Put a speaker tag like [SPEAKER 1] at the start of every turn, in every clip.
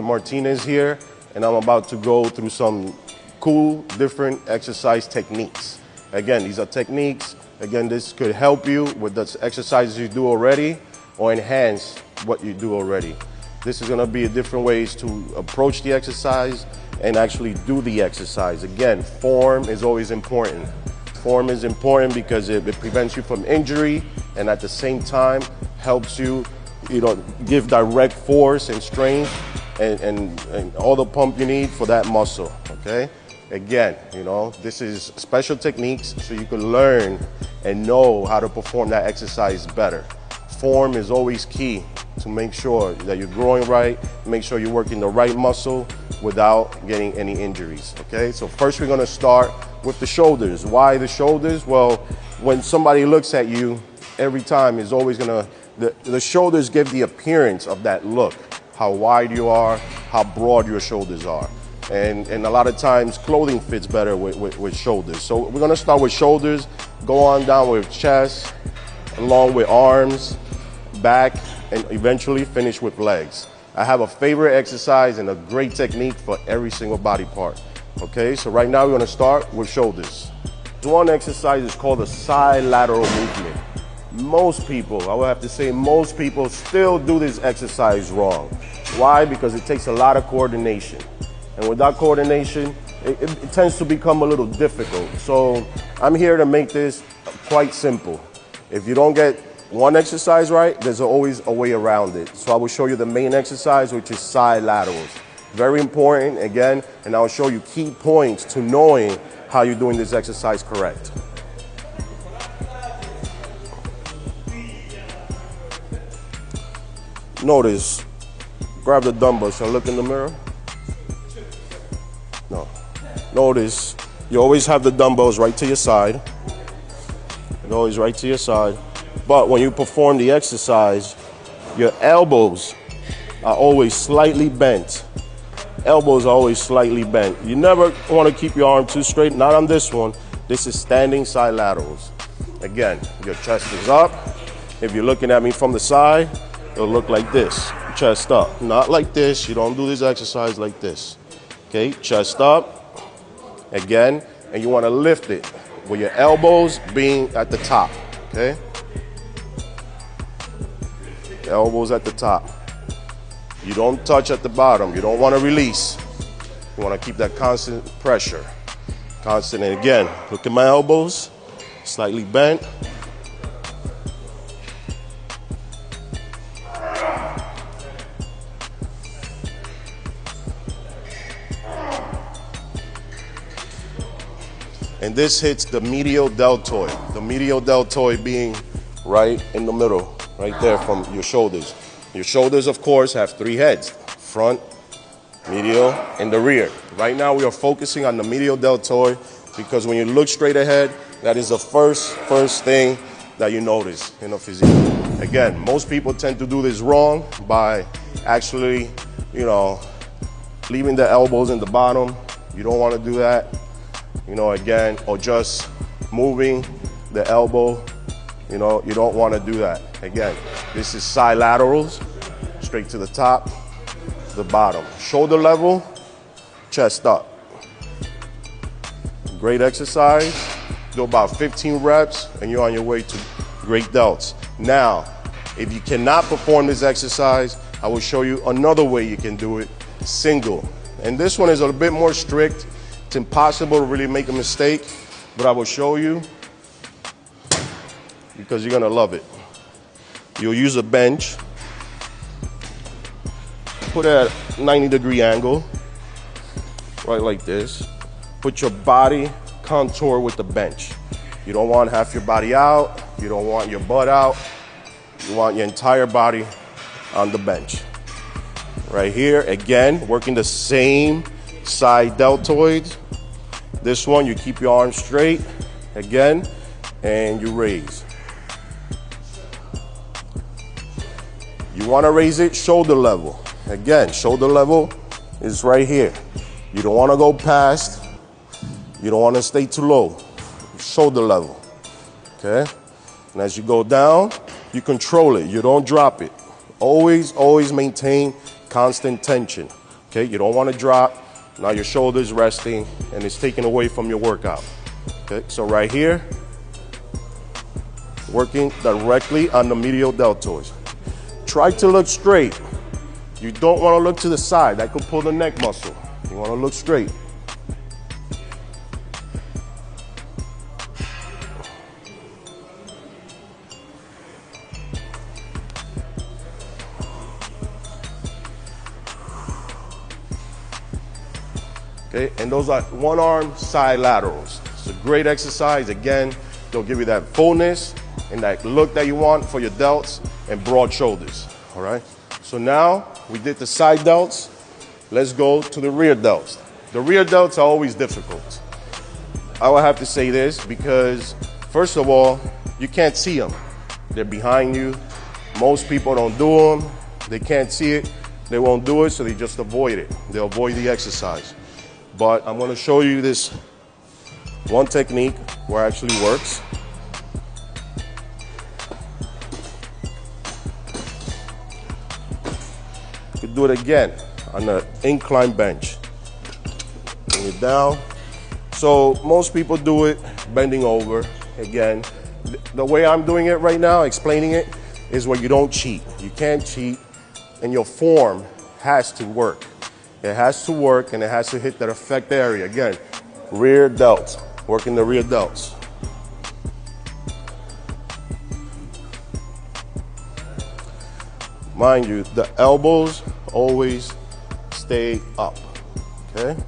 [SPEAKER 1] Martínez here, and I'm about to go through some cool, different exercise techniques. Again, these are techniques. Again, this could help you with the exercises you do already or enhance what you do already. This is gonna be different ways to approach the exercise and actually do the exercise. Again, form is always important. Form is important because it prevents you from injury and at the same time helps you, give direct force and strength and all the pump you need for that muscle, okay? Again, this is special techniques so you can learn and know how to perform that exercise better. Form is always key to make sure that you're growing right, make sure you're working the right muscle without getting any injuries, okay? So first we're gonna start with the shoulders. Why the shoulders? Well, when somebody looks at you, every time is always the shoulders give the appearance of that look. How wide you are, how broad your shoulders are. And a lot of times clothing fits better with shoulders. So we're gonna start with shoulders, go on down with chest, along with arms, back, and eventually finish with legs. I have a favorite exercise and a great technique for every single body part. Okay, so right now we're gonna start with shoulders. One exercise is called the side lateral movement. Most people, I would have to say most people still do this exercise wrong. Why? Because it takes a lot of coordination. And without coordination, it tends to become a little difficult. So I'm here to make this quite simple. If you don't get one exercise right, there's always a way around it. So I will show you the main exercise, which is side laterals. Very important, again, and I'll show you key points to knowing how you're doing this exercise correct. Notice, grab the dumbbell. Shall I look in the mirror? No. Notice, you always have the dumbbells right to your side. They're always right to your side. But when you perform the exercise, your elbows are always slightly bent. Elbows are always slightly bent. You never want to keep your arm too straight, not on this one. This is standing side laterals. Again, your chest is up. If you're looking at me from the side, it'll look like this, chest up. Not like this, you don't do this exercise like this. Okay, chest up, again, and you wanna lift it with your elbows being at the top, okay? Elbows at the top. You don't touch at the bottom, you don't wanna release. You wanna keep that constant pressure. Constant, and again, look at my elbows, slightly bent. And this hits the medial deltoid. The medial deltoid being right in the middle, right there from your shoulders. Your shoulders, of course, have three heads: front, medial, and the rear. Right now we are focusing on the medial deltoid because when you look straight ahead, that is the first thing that you notice in a physique. Again, most people tend to do this wrong by actually, leaving the elbows in the bottom. You don't want to do that. Again, or just moving the elbow, you don't want to do that. Again, this is side laterals, straight to the top, the bottom. Shoulder level, chest up. Great exercise. Do about 15 reps and you're on your way to great delts. Now, if you cannot perform this exercise, I will show you another way you can do it, single. And this one is a bit more strict. It's impossible to really make a mistake, but I will show you because you're gonna love it. You'll use a bench, put it at a 90-degree angle, right like this. Put your body contour with the bench. You don't want half your body out, you don't want your butt out, you want your entire body on the bench. Right here, again, working the same side deltoids. This one, you keep your arms straight, again, and you raise. You want to raise it shoulder level. Again, shoulder level is right here. You don't want to go past, you don't want to stay too low. Shoulder level, okay? And as you go down, you control it, you don't drop it. Always maintain constant tension. Okay, you don't want to drop. Now your shoulder's resting and it's taken away from your workout. Okay, so right here, working directly on the medial deltoids. Try to look straight. You don't want to look to the side. That could pull the neck muscle. You want to look straight. Okay, and those are one arm side laterals. It's a great exercise. Again, they'll give you that fullness and that look that you want for your delts and broad shoulders. All right, so now we did the side delts. Let's go to the rear delts. The rear delts are always difficult. I will have to say this because, first of all, you can't see them. They're behind you. Most people don't do them. They can't see it. They won't do it, so they just avoid it. They avoid the exercise. But I'm going to show you this one technique where it actually works. You can do it again on an incline bench. Bring it down. So most people do it bending over. Again, the way I'm doing it right now, explaining it, is where you don't cheat. You can't cheat, and your form has to work. It has to work, and it has to hit that effect area. Again, rear delts, working the rear delts. Mind you, the elbows always stay up, okay?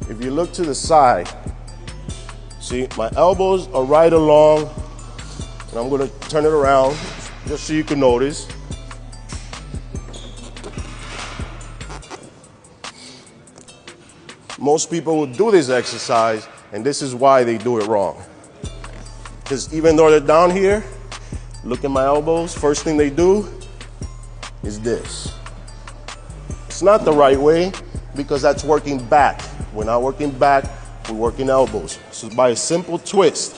[SPEAKER 1] If you look to the side, see, my elbows are right along, and I'm gonna turn it around just so you can notice. Most people will do this exercise, and this is why they do it wrong. Because even though they're down here, look at my elbows, first thing they do is this. It's not the right way because that's working back. We're not working back, we're working elbows. So by a simple twist,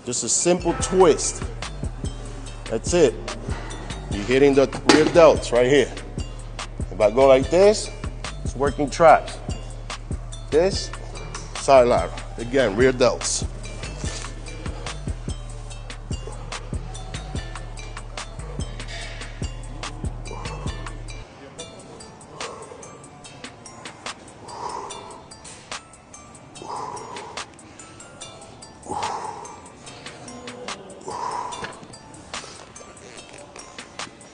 [SPEAKER 1] just a simple twist, that's it. You're hitting the rear delts right here. If I go like this, it's working traps. This, side lateral. Again, rear delts.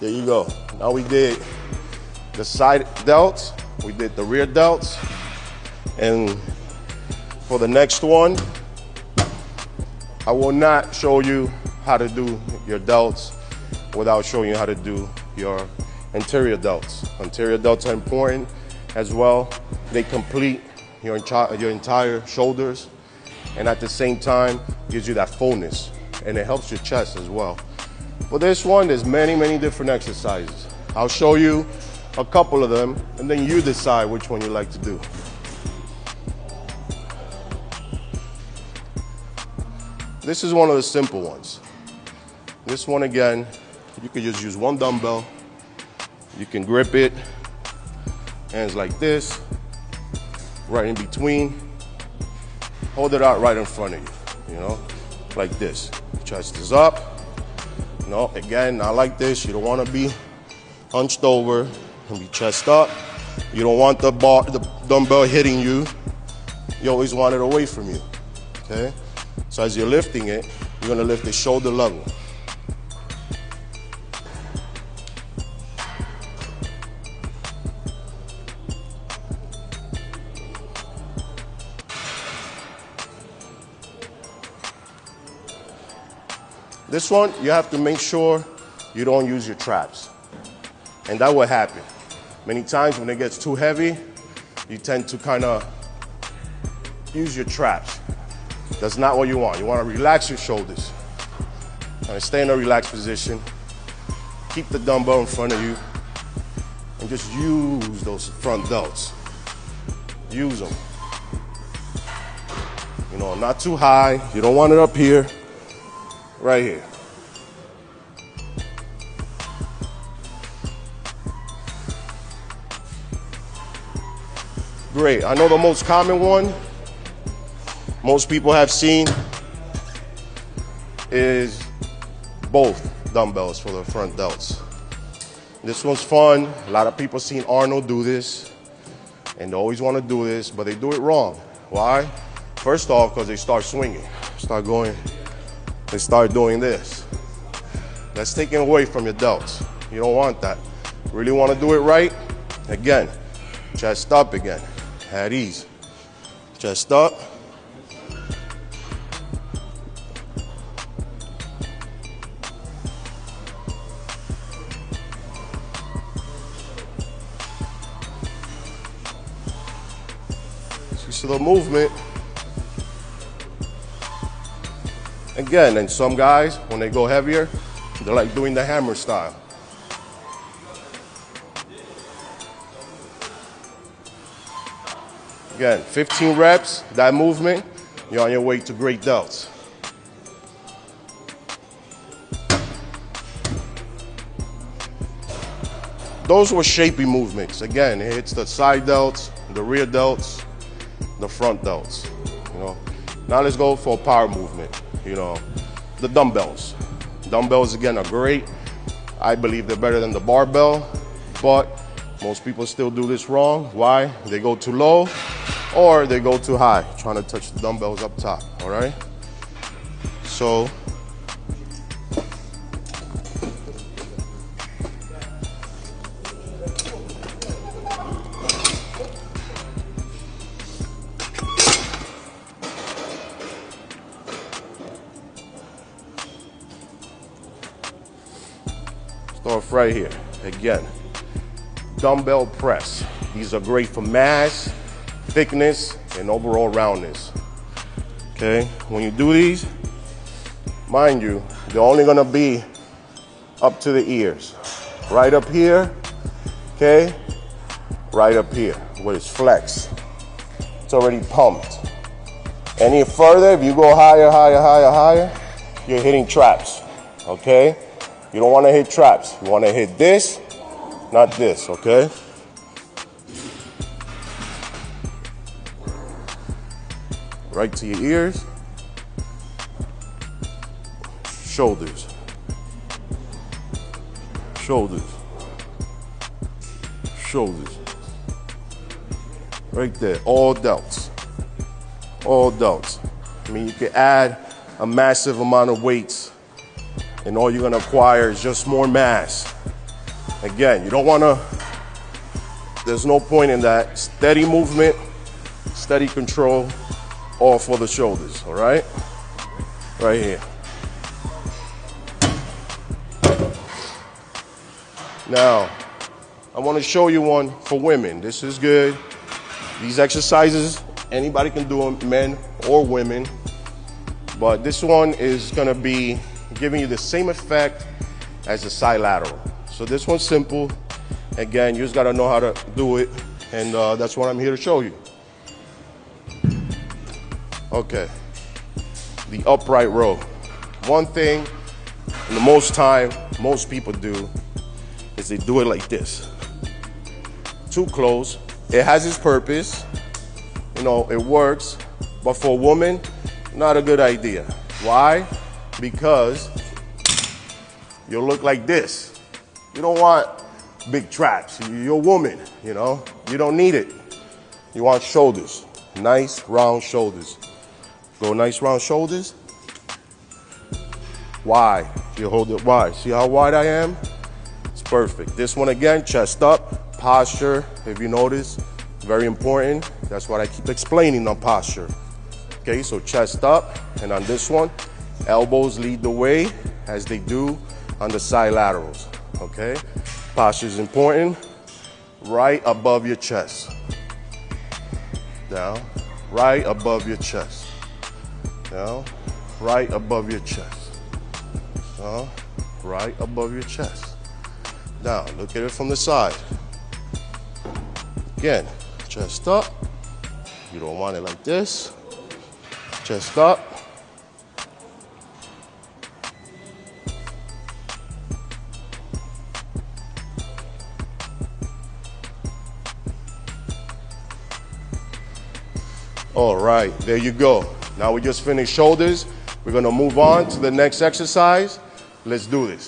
[SPEAKER 1] There you go. Now we did the side delts, we did the rear delts, and for the next one, I will not show you how to do your delts without showing you how to do your anterior delts. Anterior delts are important as well. They complete your entire shoulders, and at the same time gives you that fullness, and it helps your chest as well. For this one, there's many different exercises. I'll show you a couple of them, and then you decide which one you like to do. This is one of the simple ones. This one, again, you could just use one dumbbell. You can grip it, hands like this, right in between. Hold it out right in front of you, you know, like this. Chest is up. No, again, not like this. You don't want to be hunched over and be chest up. You don't want the dumbbell hitting you. You always want it away from you, okay? So as you're lifting it, you're going to lift it shoulder level. This one, you have to make sure you don't use your traps. And that will happen. Many times when it gets too heavy, you tend to kind of use your traps. That's not what you want. You want to relax your shoulders. And stay in a relaxed position. Keep the dumbbell in front of you. And just use those front delts. use them. You know, not too high. You don't want it up here. Right here. Great. I know the most common one most people have seen is both dumbbells for the front delts. This one's fun. A lot of people seen Arnold do this, and they always want to do this, but they do it wrong. Why? First off, because they start swinging, they start doing this. That's taken away from your delts. You don't want that. Really want to do it right? Again, chest up again, at ease. Chest up. So the movement, again, and some guys, when they go heavier, they're like doing the hammer style. Again, 15 reps, that movement, you're on your way to great delts. Those were shapy movements. Again, it hits the side delts, the rear delts, the front delts, you know. Now let's go for a power movement, you know. The dumbbells. Dumbbells, again, are great. I believe they're better than the barbell, but most people still do this wrong. Why? They go too low or they go too high, trying to touch the dumbbells up top, all right? So, start right here. Again, dumbbell press. These are great for mass, thickness, and overall roundness. Okay, when you do these, mind you, they're only gonna be up to the ears. Right up here, okay, right up here, where it's flexed. It's already pumped. Any further, if you go higher, higher, higher, higher, you're hitting traps, okay? You don't wanna hit traps. You wanna hit this, not this, okay? Right to your ears, shoulders, shoulders, shoulders. Right there, all delts, all delts. I mean, you can add a massive amount of weights and all you're gonna acquire is just more mass. Again, you don't wanna, there's no point in that. Steady movement, steady control, all for the shoulders, all right? Right here. Now, I wanna show you one for women. This is good. These exercises, anybody can do them, men or women, but this one is gonna be giving you the same effect as the side lateral. So this one's simple. Again, you just gotta know how to do it, and that's what I'm here to show you. Okay, the upright row. One thing, and the most time, most people do, is they do it like this. Too close. It has its purpose, you know, it works, but for a woman, not a good idea. Why? Because you'll look like this. You don't want big traps. You're a woman, you know? You don't need it. You want shoulders, nice round shoulders. Go nice round shoulders. Wide. You hold it wide. See how wide I am? It's perfect. This one again, chest up, posture, if you notice, very important. That's what I keep explaining on posture. Okay, so chest up, and on this one, elbows lead the way as they do on the side laterals, okay? Posture is important, right above your chest. Down, right above your chest. Down, right above your chest. Down, right above your chest. Now, look at it from the side. Again, chest up, You don't want it like this. Chest up. All right, there you go. Now we just finished shoulders. We're gonna move on to the next exercise. Let's do this.